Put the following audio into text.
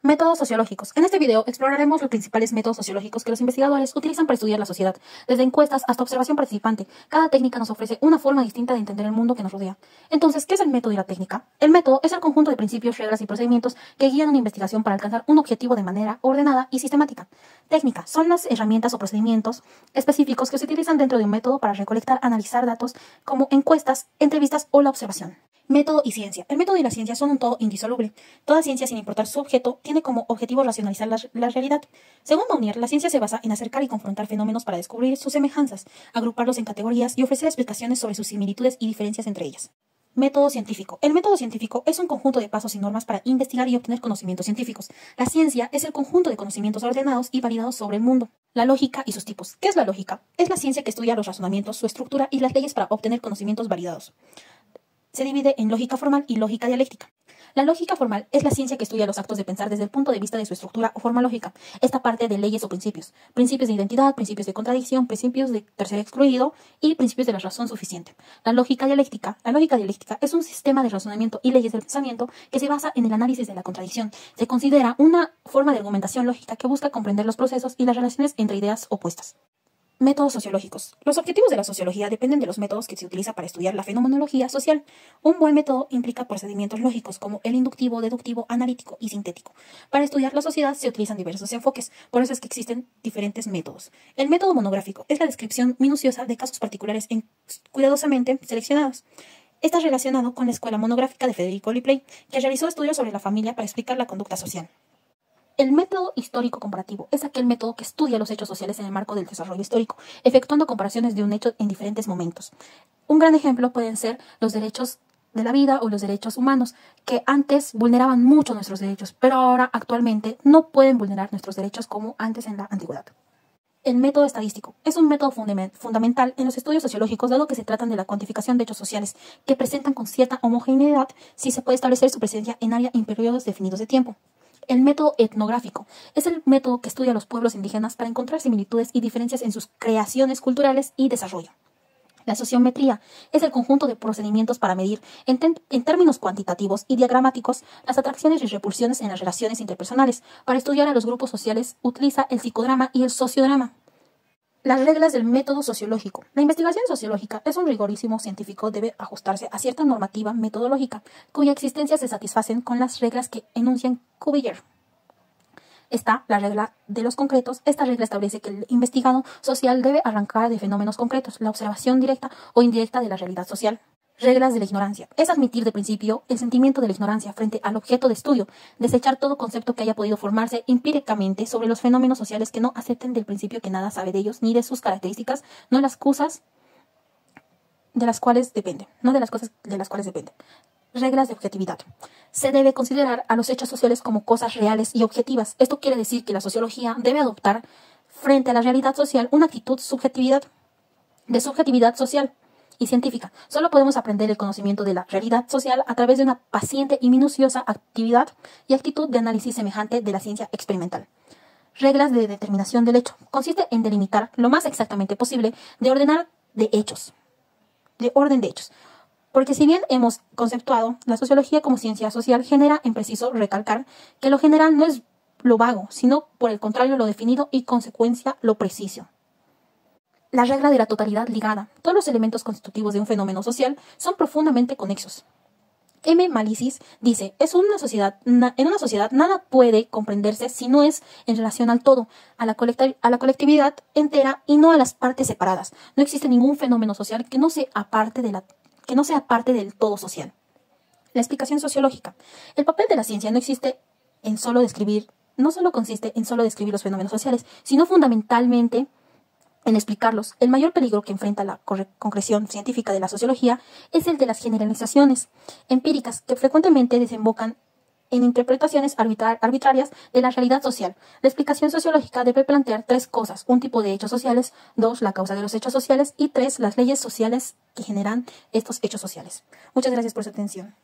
Métodos sociológicos. En este video exploraremos los principales métodos sociológicos que los investigadores utilizan para estudiar la sociedad, desde encuestas hasta observación participante. Cada técnica nos ofrece una forma distinta de entender el mundo que nos rodea. Entonces, ¿qué es el método y la técnica? El método es el conjunto de principios, reglas y procedimientos que guían una investigación para alcanzar un objetivo de manera ordenada y sistemática. Técnica son las herramientas o procedimientos específicos que se utilizan dentro de un método para recolectar, analizar datos como encuestas, entrevistas o la observación. Método y ciencia. El método y la ciencia son un todo indisoluble. Toda ciencia, sin importar su objeto, tiene como objetivo racionalizar la realidad. Según Monnier, la ciencia se basa en acercar y confrontar fenómenos para descubrir sus semejanzas, agruparlos en categorías y ofrecer explicaciones sobre sus similitudes y diferencias entre ellas. Método científico. El método científico es un conjunto de pasos y normas para investigar y obtener conocimientos científicos. La ciencia es el conjunto de conocimientos ordenados y validados sobre el mundo. La lógica y sus tipos. ¿Qué es la lógica? Es la ciencia que estudia los razonamientos, su estructura y las leyes para obtener conocimientos validados. Se divide en lógica formal y lógica dialéctica. La lógica formal es la ciencia que estudia los actos de pensar desde el punto de vista de su estructura o forma lógica. Esta parte de leyes o principios. Principios de identidad, principios de contradicción, principios de tercer excluido y principios de la razón suficiente. La lógica dialéctica es un sistema de razonamiento y leyes del pensamiento que se basa en el análisis de la contradicción. Se considera una forma de argumentación lógica que busca comprender los procesos y las relaciones entre ideas opuestas. Métodos sociológicos. Los objetivos de la sociología dependen de los métodos que se utiliza para estudiar la fenomenología social. Un buen método implica procedimientos lógicos como el inductivo, deductivo, analítico y sintético. Para estudiar la sociedad se utilizan diversos enfoques, por eso es que existen diferentes métodos. El método monográfico es la descripción minuciosa de casos particulares cuidadosamente seleccionados. Está relacionado con la escuela monográfica de Federico Ripley, que realizó estudios sobre la familia para explicar la conducta social. El método histórico comparativo es aquel método que estudia los hechos sociales en el marco del desarrollo histórico, efectuando comparaciones de un hecho en diferentes momentos. Un gran ejemplo pueden ser los derechos de la vida o los derechos humanos, que antes vulneraban mucho nuestros derechos, pero ahora actualmente no pueden vulnerar nuestros derechos como antes en la antigüedad. El método estadístico es un método fundamental en los estudios sociológicos, dado que se tratan de la cuantificación de hechos sociales que presentan con cierta homogeneidad si se puede establecer su presencia en área en periodos definidos de tiempo. El método etnográfico es el método que estudia a los pueblos indígenas para encontrar similitudes y diferencias en sus creaciones culturales y desarrollo. La sociometría es el conjunto de procedimientos para medir, en términos cuantitativos y diagramáticos, las atracciones y repulsiones en las relaciones interpersonales. Para estudiar a los grupos sociales, utiliza el psicodrama y el sociodrama. Las reglas del método sociológico. La investigación sociológica es un rigorísimo científico, debe ajustarse a cierta normativa metodológica, cuya existencia se satisfacen con las reglas que enuncian Cuvier. Está la regla de los concretos. Esta regla establece que el investigado social debe arrancar de fenómenos concretos, la observación directa o indirecta de la realidad social. Reglas de la ignorancia. Es admitir de principio el sentimiento de la ignorancia frente al objeto de estudio, desechar todo concepto que haya podido formarse empíricamente sobre los fenómenos sociales que no acepten del principio que nada sabe de ellos ni de sus características, no las cosas de las cuales dependen, Reglas de objetividad. Se debe considerar a los hechos sociales como cosas reales y objetivas. Esto quiere decir que la sociología debe adoptar frente a la realidad social una actitud de subjetividad social y científica. Solo podemos aprender el conocimiento de la realidad social a través de una paciente y minuciosa actividad y actitud de análisis semejante de la ciencia experimental. Reglas de determinación del hecho. Consiste en delimitar lo más exactamente posible de orden de hechos. Porque si bien hemos conceptuado la sociología como ciencia social, genera en preciso recalcar que lo general no es lo vago, sino por el contrario lo definido y consecuencia lo preciso. La regla de la totalidad ligada. Todos los elementos constitutivos de un fenómeno social son profundamente conexos. M. Malicis dice, en una sociedad nada puede comprenderse si no es en relación al todo, a la colectividad entera y no a las partes separadas. No existe ningún fenómeno social que no sea parte del todo social. La explicación sociológica. El papel de la ciencia no consiste en solo describir los fenómenos sociales, sino fundamentalmente en explicarlos. El mayor peligro que enfrenta la concreción científica de la sociología es el de las generalizaciones empíricas que frecuentemente desembocan en interpretaciones arbitrarias de la realidad social. La explicación sociológica debe plantear 3 cosas: un tipo de hechos sociales, 2, la causa de los hechos sociales y 3, las leyes sociales que generan estos hechos sociales. Muchas gracias por su atención.